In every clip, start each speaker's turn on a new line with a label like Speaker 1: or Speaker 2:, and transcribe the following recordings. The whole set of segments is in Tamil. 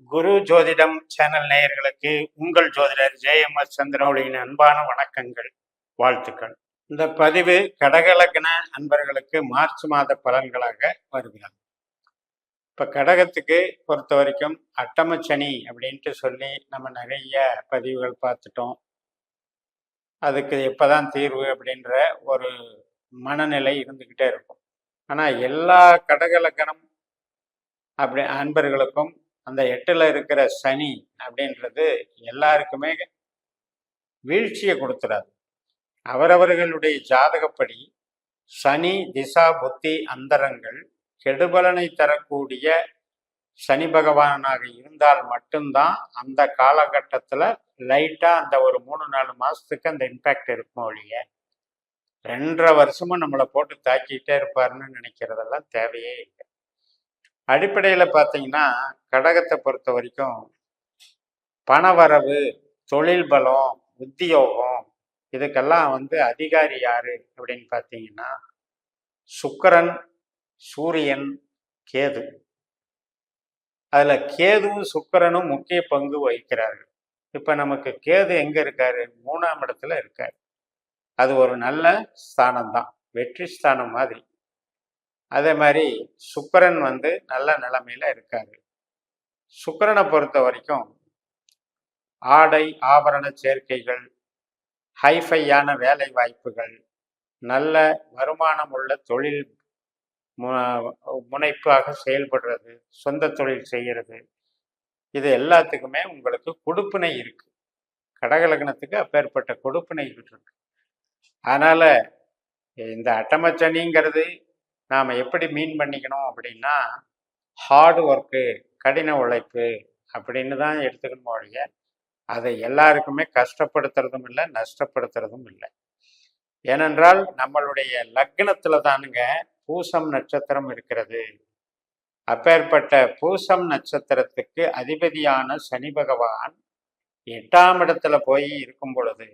Speaker 1: குரு ஜோதிடம் சேனல் நேயர்களுக்கு உங்கள் ஜோதிடர் ஜேஎம்எஸ் சந்திரமௌலியின் அன்பான வணக்கங்கள், வாழ்த்துக்கள். இந்த பதிவு கடகலக்ன அன்பர்களுக்கு மார்ச் மாத பலன்களாக வருகிறது. இப்ப கடகத்துக்கு பொறுத்த வரைக்கும் அட்டமச்சனி அப்படின்ட்டு சொல்லி நம்ம நிறைய பதிவுகள் பார்த்துட்டோம். அதுக்கு எப்பதான் தீர்வு அப்படின்ற ஒரு மனநிலை இருந்துகிட்டே இருக்கும். ஆனா எல்லா கடகலக்கணம் அப்படி அன்பர்களுக்கும் அந்த 8ல் இருக்கிற சனி அப்படின்றது எல்லாருக்குமே வீழ்ச்சியை கொடுத்துறாது. அவரவர்களுடைய ஜாதகப்படி சனி திசா புத்தி அந்தரங்கள் கெடுபலனை தரக்கூடிய சனி பகவானாக இருந்தால் மட்டும்தான் அந்த காலகட்டத்தில் லைட்டாக அந்த ஒரு 3-4 மாதத்துக்கு அந்த இம்பேக்ட் இருக்கும். ஒழிய 2.5 வருஷமும் நம்மளை போட்டு தாக்கிட்டே இருப்பாருன்னு நினைக்கிறதெல்லாம் தேவையே இல்லை. அடிப்படையில் பார்த்தீங்கன்னா கடகத்தை பொறுத்த வரைக்கும் பணவரவு, தொழில் பலம், உத்தியோகம் இதுக்கெல்லாம் அதிகாரி யாரு அப்படின்னு பார்த்தீங்கன்னா சுக்கிரன், சூரியன், கேது. அதில் கேதுவும் சுக்கிரனும் முக்கிய பங்கு வகிக்கிறார்கள். இப்போ நமக்கு கேது எங்கே இருக்காரு? 3ஆம் இடத்துல இருக்காரு. அது ஒரு நல்ல ஸ்தானம் தான், வெற்றி ஸ்தானம் மாதிரி. அதே மாதிரி சுக்கிரன் நல்ல நிலைமையில இருக்காரு. சுக்கிரனை பொறுத்த வரைக்கும் ஆடை ஆபரண சேர்க்கைகள், ஹைஃபையான வேலை வாய்ப்புகள், நல்ல வருமானம் உள்ள தொழில் முனைப்பாக செயல்படுறது, சொந்த தொழில் செய்கிறது, இது எல்லாத்துக்குமே உங்களுக்கு கொடுப்பினை இருக்கு. கடகலக்னத்துக்கு அப்பேற்பட்ட கொடுப்பினை இருக்கு. அதனால இந்த அட்டமச்சனிங்கிறது நாம் எப்படி மீன் பண்ணிக்கணும் அப்படின்னா ஹார்டு ஒர்க்கு, கடின உழைப்பு அப்படின்னு தான் எடுத்துக்கணும். ஒழிய அதை எல்லாருக்குமே கஷ்டப்படுத்துறதும் இல்லை, நஷ்டப்படுத்துறதும் இல்லை. ஏனென்றால் நம்மளுடைய லக்னத்தில் தானுங்க பூசம் நட்சத்திரம் இருக்கிறது. அப்பேற்பட்ட பூசம் நட்சத்திரத்துக்கு அதிபதியான சனி பகவான் 8ஆம் இடத்துல போய் இருக்கும் பொழுது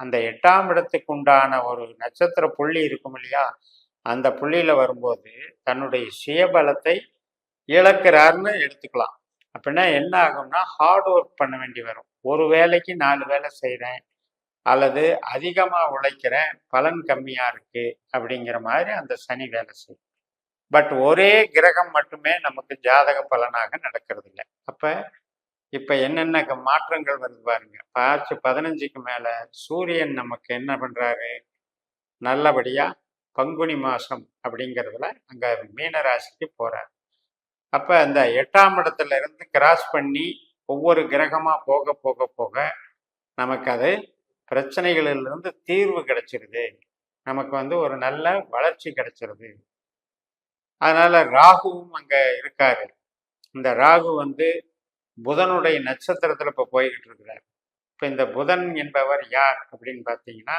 Speaker 1: அந்த 8ஆம் இடத்துக்கு உண்டான ஒரு நட்சத்திர புள்ளி இருக்கும் இல்லையா, அந்த புள்ளியில வரும்போது தன்னுடைய சுயபலத்தை இழக்கிறார்னு எடுத்துக்கலாம். அப்படின்னா என்ன ஆகும்னா ஹார்ட் ஒர்க் பண்ண வேண்டி வரும். ஒரு வேலைக்கு 4 வேலை செய்கிறேன் அல்லது அதிகமாக உழைக்கிறேன், பலன் கம்மியாக இருக்கு அப்படிங்கிற மாதிரி அந்த சனி வேலை செய்யும். பட் ஒரே கிரகம் மட்டுமே நமக்கு ஜாதக பலனாக நடக்கிறது இல்லை. அப்போ இப்போ என்னென்ன மாற்றங்கள் வருது பாருங்க. மார்ச் 15க்கு மேலே சூரியன் நமக்கு என்ன பண்ணுறாரு? நல்லபடியாக பங்குனி மாதம் அப்படிங்கிறதுல அங்கே மீனராசிக்கு போகிறார். அப்போ அந்த 8ஆம் இடத்துல இருந்து கிராஸ் பண்ணி ஒவ்வொரு கிரகமாக போக போக போக நமக்கு அது பிரச்சனைகளிலிருந்து தீர்வு கிடைச்சிருது. நமக்கு ஒரு நல்ல வளர்ச்சி கிடைச்சிருது. அதனால ராகுவும் அங்கே இருக்காரு. இந்த ராகு புதனுடைய நட்சத்திரத்தில் இப்போ போய்கிட்டு இருக்கிறார். இப்போ இந்த புதன் என்பவர் யார் அப்படின்னு பார்த்தீங்கன்னா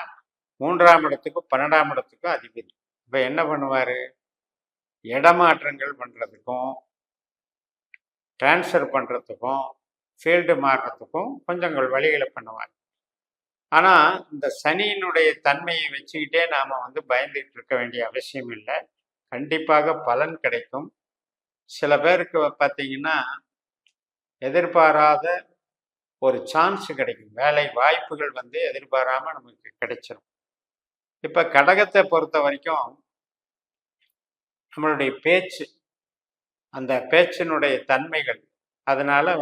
Speaker 1: 3ஆம் இடத்துக்கும் 12ஆம் இடத்துக்கும் அதிபதி. இப்போ என்ன பண்ணுவார்? இடமாற்றங்கள் பண்ணுறதுக்கும் டிரான்ஸ்ஃபர் பண்ணுறதுக்கும் ஃபீல்டு மாறுறதுக்கும் கொஞ்சம் வழிகளை பண்ணுவார். ஆனால் இந்த சனியினுடைய தன்மையை வச்சுக்கிட்டே நாம் பயந்துகிட்டு இருக்க வேண்டிய அவசியம் இல்லை. கண்டிப்பாக பலன் கிடைக்கும். சில பேருக்கு பார்த்தீங்கன்னா எதிர்பாராத ஒரு சான்ஸ் கிடைக்கும். வேலை வாய்ப்புகள் எதிர்பாராமல் நமக்கு கிடைச்சிடும். இப்போ கடகத்தை பொறுத்த வரைக்கும் நம்மளுடைய பேச்சு, அந்த பேச்சினுடைய தன்மைகள், அதனால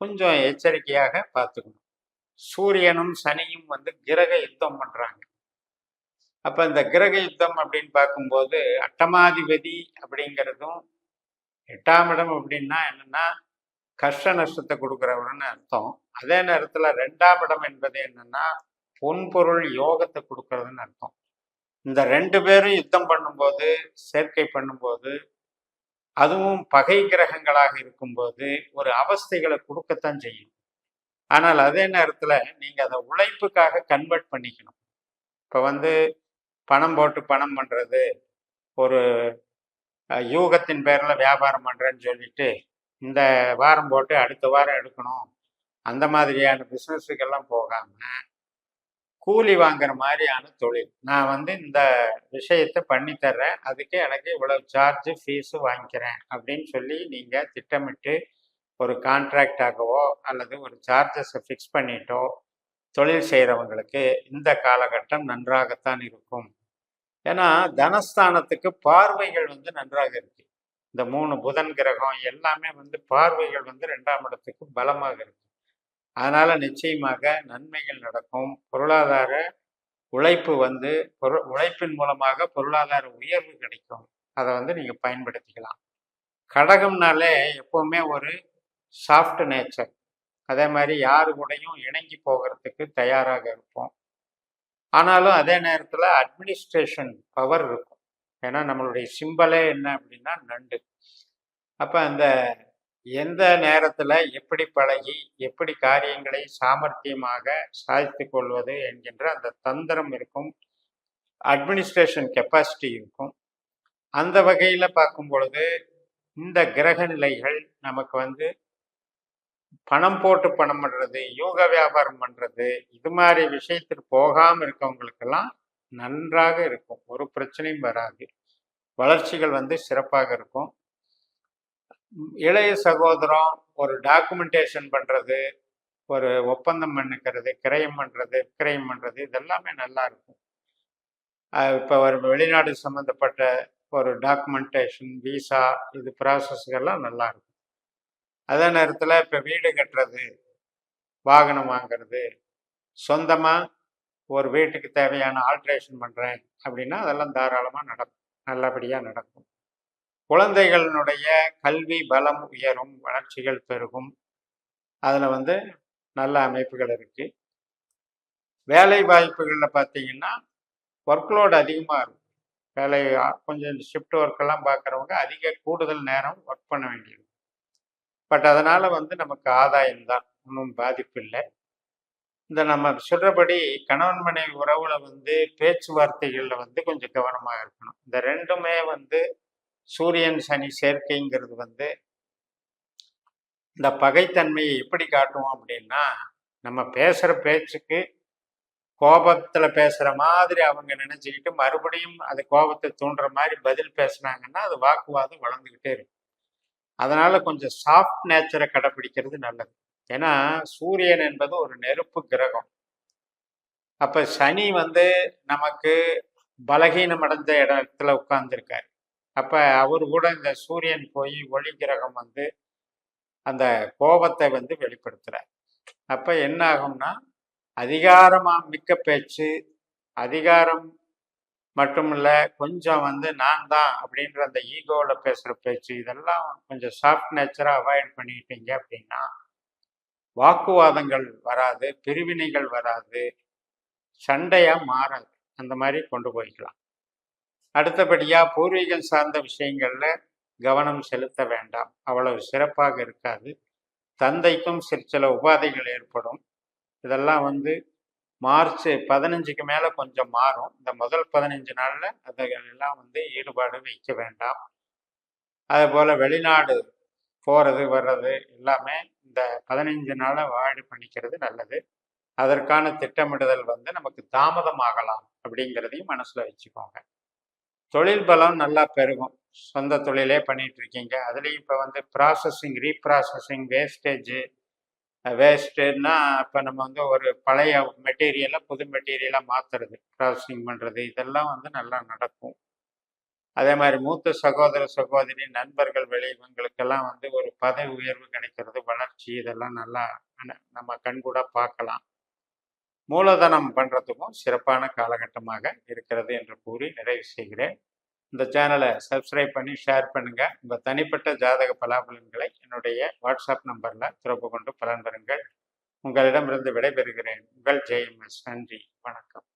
Speaker 1: கொஞ்சம் எச்சரிக்கையாக பார்த்துக்கணும். சூரியனும் சனியும் கிரக யுத்தம் பண்ணுறாங்க. அப்போ இந்த கிரக யுத்தம் அப்படின்னு பார்க்கும்போது அட்டமாதிபதி அப்படிங்கிறதும் 8ஆம் இடம் அப்படின்னா என்னன்னா கஷ்ட நஷ்டத்தை கொடுக்குறவருன்னு அர்த்தம். அதே நேரத்தில் 2ஆம் இடம் என்பது என்னன்னா பொன்பொருள் யோகத்தை கொடுக்கறதுன்னு அர்த்தம். இந்த 2 பேரும் யுத்தம் பண்ணும்போது, சேர்க்கை பண்ணும்போது, அதுவும் பகை கிரகங்களாக இருக்கும்போது ஒரு அவஸ்தைகளை கொடுக்கத்தான் செய்யும். ஆனால் அதே நேரத்தில் நீங்கள் அதை உழைப்புக்காக கன்வெர்ட் பண்ணிக்கணும். இப்போ பணம் போட்டு பணம் பண்ணுறது, ஒரு யூகத்தின் பேரில் வியாபாரம் பண்ணுறேன்னு சொல்லிட்டு இந்த வாரம் போட்டு அடுத்த வாரம் எடுக்கணும், அந்த மாதிரியான பிஸ்னஸுக்கெல்லாம் போகாமல் கூலி வாங்குற மாதிரியான தொழில். நான் இந்த விஷயத்தை பண்ணித்தர்றேன், அதுக்கு எனக்கு இவ்வளவு சார்ஜ் ஃபீஸு வாங்கிக்கிறேன் அப்படின்னு சொல்லி நீங்கள் திட்டமிட்டு ஒரு கான்ட்ராக்டாகவோ அல்லது ஒரு சார்ஜஸை ஃபிக்ஸ் பண்ணிட்டோ தொழில் செய்கிறவங்களுக்கு இந்த காலகட்டம் நன்றாகத்தான் இருக்கும். ஏன்னா தனஸ்தானத்துக்கு பார்வைகள் நன்றாக இருக்கு. இந்த 3 புதன் கிரகம் எல்லாமே பார்வைகள் 2ஆம் இடத்துக்கு பலமாக இருக்கு. அதனால நிச்சயமாக நன்மைகள் நடக்கும். பொருளாதார உழைப்பு உழைப்பின் மூலமாக பொருளாதார உயர்வு கிடைக்கும். அதை நீங்க பயன்படுத்திக்கலாம். கடகம்னாலே எப்பவுமே ஒரு சாஃப்ட் நேச்சர். அதே மாதிரி யாரு கூடயும் இணங்கி போகிறதுக்கு தயாராக இருப்போம். ஆனாலும் அதே நேரத்தில் அட்மினிஸ்ட்ரேஷன் பவர் இருக்கும். ஏன்னா நம்மளுடைய சிம்பலே என்ன அப்படின்னா நண்டு. அப்போ அந்த எந்த நேரத்தில் எப்படி பழகி எப்படி காரியங்களை சாமர்த்தியமாக சாதித்து கொள்வது என்கின்ற அந்த தந்திரம் இருக்கும். அட்மினிஸ்ட்ரேஷன் கெப்பாசிட்டி இருக்கும். அந்த வகையில் பார்க்கும் பொழுது இந்த கிரக நிலைகள் நமக்கு பணம் போட்டு பணம் பண்ணுறது, யோக வியாபாரம் பண்ணுறது, இது மாதிரி விஷயத்திற்கு போகாமல் இருக்கவங்களுக்கெல்லாம் நன்றாக இருக்கும். ஒரு பிரச்சனையும் வராது. வளர்ச்சிகள் சிறப்பாக இருக்கும். இளைய சகோதரம் ஒரு டாக்குமெண்டேஷன் பண்ணுறது, ஒரு ஒப்பந்தம் பண்ணிக்கிறது, கிரயம் பண்ணுறது, விக்கிரயம் பண்ணுறது, இதெல்லாமே நல்லா இருக்கும். இப்போ ஒரு வெளிநாடு சம்மந்தப்பட்ட ஒரு டாக்குமெண்டேஷன், விசா, இது ப்ராசஸ்கெல்லாம் நல்லா இருக்கும். அதே நேரத்தில் இப்போ வீடு கட்டுறது, வாகனம் வாங்கிறது, சொந்தமாக ஒரு வீட்டுக்கு தேவையான ஆல்ட்ரேஷன் பண்ணுறேன் அப்படின்னா அதெல்லாம் தாராளமாக நடக்கும். நல்லபடியாக நடக்கும். குழந்தைகளினுடைய கல்வி பலம் உயரும், வளர்ச்சிகள் பெருகும். அதில் நல்ல அமைப்புகள் இருக்குது. வேலை வாய்ப்புகளில் பார்த்தீங்கன்னா ஒர்க்லோடு அதிகமாக இருக்கும். வேலை கொஞ்சம் ஷிஃப்ட் ஒர்க்கெல்லாம் பார்க்குறவங்க அதிக கூடுதல் நேரம் ஒர்க் பண்ண வேண்டியது. பட் அதனால் நமக்கு ஆதாயம் தான், ஒன்றும் பாதிப்பு இல்லை. இந்த நம்ம சொல்கிறபடி கணவன் மனைவி உறவில் பேச்சுவார்த்தைகளில் கொஞ்சம் கவனமாக இருக்கணும். இந்த ரெண்டுமே சூரியன் சனி சேர்க்கைங்கிறது இந்த பகைத்தன்மையை எப்படி காட்டுவோம் அப்படின்னா, நம்ம பேசுகிற பேச்சுக்கு கோபத்தில் பேசுகிற மாதிரி அவங்க நினச்சிக்கிட்டு மறுபடியும் அது கோபத்தை தூண்டுற மாதிரி பதில் பேசுனாங்கன்னா அது வாக்குவாதம் வளர்ந்துக்கிட்டே இருக்கும். அதனால கொஞ்சம் சாஃப்ட் நேச்சரை கடைப்பிடிக்கிறது நல்லது. ஏன்னா சூரியன் என்பது ஒரு நெருப்பு கிரகம். அப்ப சனி நமக்கு பலகீனம் அடைஞ்ச இடத்துல உட்கார்ந்துருக்காரு. அப்ப அவரு கூட இந்த சூரியன் போய் ஒளி கிரகம் அந்த கோபத்தை வெளிப்படுத்துறார். அப்ப என்ன ஆகும்னா அதிகாரமா மிக்க பேச்சு, அதிகாரம் மட்டும் இல்லை, கொஞ்சம் நான் தான் அப்படின்ற அந்த ஈகோவில் பேசுகிற பேச்சு, இதெல்லாம் கொஞ்சம் சாஃப்ட் நேச்சராக அவாய்ட் பண்ணிக்கிட்டீங்க அப்படின்னா வாக்குவாதங்கள் வராது, பிரிவினைகள் வராது, சண்டையாக மாறாது. அந்த மாதிரி கொண்டு போய்க்கலாம். அடுத்தபடியாக பூர்வீகம் சார்ந்த விஷயங்களில் கவனம் செலுத்த வேண்டாம். அவ்வளவு சிறப்பாக இருக்காது. தந்தைக்கும் சில உபாதைகள் ஏற்படும். இதெல்லாம் மார்ச் 15க்கு மேலே கொஞ்சம் மாறும். இந்த முதல் 15 நாளில் அதெல்லாம் ஈடுபாடு வைக்க வேண்டாம். அதுபோல் வெளிநாடு போகிறது வர்றது எல்லாமே இந்த 15 நாளை அவாய்டு பண்ணிக்கிறது நல்லது. அதற்கான திட்டமிடுதல் நமக்கு தாமதமாகலாம் அப்படிங்கிறதையும் மனசில் வச்சுக்கோங்க. தொழில் பலம் நல்லா பெருகும். சொந்த தொழிலே பண்ணிட்டு இருக்கீங்க, அதுலேயும் இப்போ ப்ராசஸிங், ரீப்ராசஸிங், வேஸ்ட்டுன்னா இப்போ நம்ம ஒரு பழைய மெட்டீரியலை புது மெட்டீரியலாக மாற்றுறது, ப்ராசஸிங் பண்ணுறது, இதெல்லாம் நல்லா நடக்கும். அதே மாதிரி மூத்த சகோதர சகோதரி, நண்பர்கள், இவங்களுக்கெல்லாம் ஒரு பதவி உயர்வு கிடைக்கிறது, வளர்ச்சி, இதெல்லாம் நல்லா நம்ம கண்கூட பார்க்கலாம். மூலதனம் பண்ணுறதுக்கும் சிறப்பான காலகட்டமாக இருக்கிறது என்று கூறி நிறைவு செய்கிறேன். இந்த சேனலை சப்ஸ்கிரைப் பண்ணி ஷேர் பண்ணுங்கள். உங்கள் தனிப்பட்ட ஜாதக பலாபலன்களை என்னுடைய வாட்ஸ்அப் நம்பரில் தொடர்பு கொண்டு பலன் பெறுங்கள். உங்களிடமிருந்து விடைபெறுகிறேன். உங்கள் JMS. நன்றி, வணக்கம்.